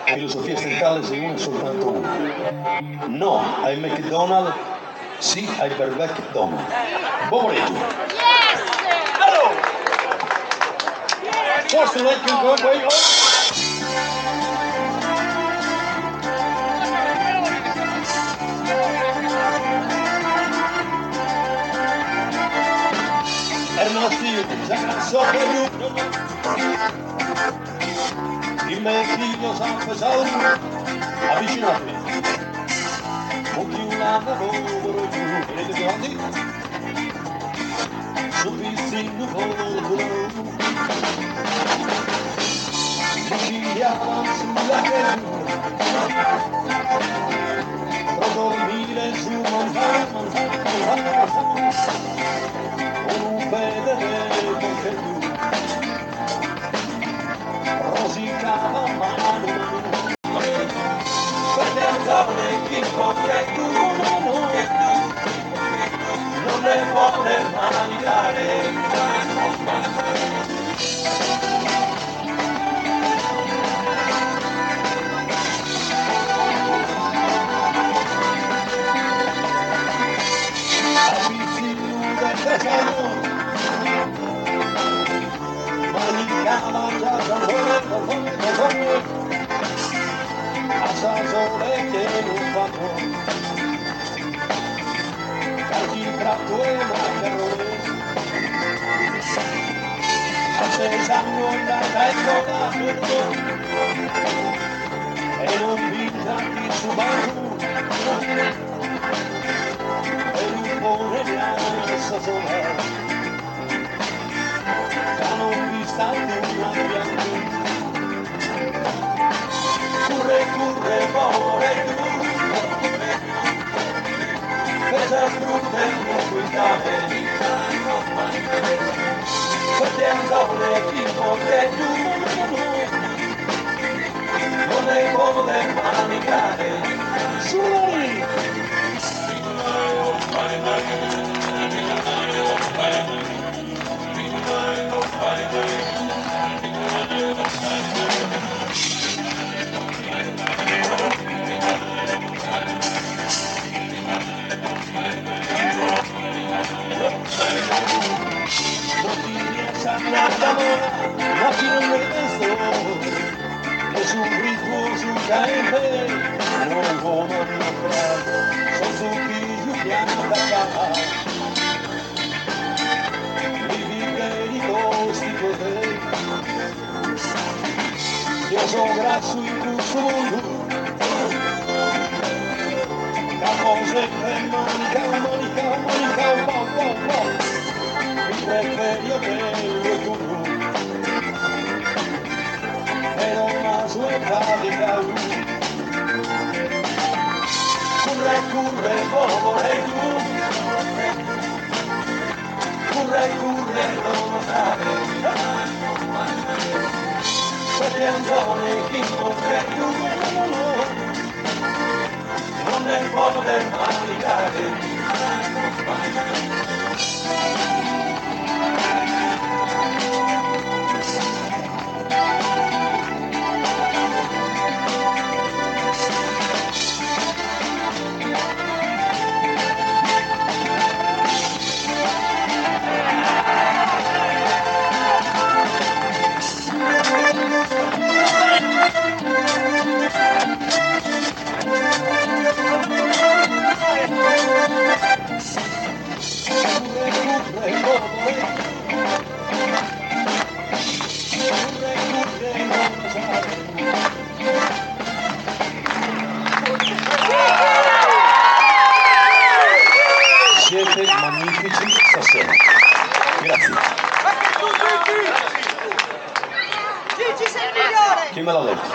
Filosofia stentale se uno è soltanto uno. No ai McDonald's, sì ai Berbec Donald. Buon pomeriggio. Yes! Hello! Forse lei che go away. Ernestino, so per il mio figlio San Pesaro, avvicinatevi. Monti un lavoro giù, vedete quanti? Su pistino volo, vigigliamo sulla creatura, pro dormire su montagna, con un fedele con che tu, rosicava mano, per le zone chi può che tu, non le vuole mancare. Mancava già sole, assai sole che non fanno, carboidrato e maccherone, accesano la testa e non vincerti su banco, e un po' nella sola. Non vi sta nulla bianco, curre, povere tu, per la strutta non guidare, per le anzole chi potrebbe tu, non le vuole mancare, soli! La fine del testo es un ritmo su caente, non come son su più pianta vivi di costi potei io sono grasso in questo mondo cose per manica un po' mi preferio bello tu pero una suelta di cau curre, povere tu curre, non lo sabe per le anzone chi potrebbe tu non ne può mancare. Siete magnifici stasera. Grazie. Gigi sei il migliore! Chi me l'ha detto?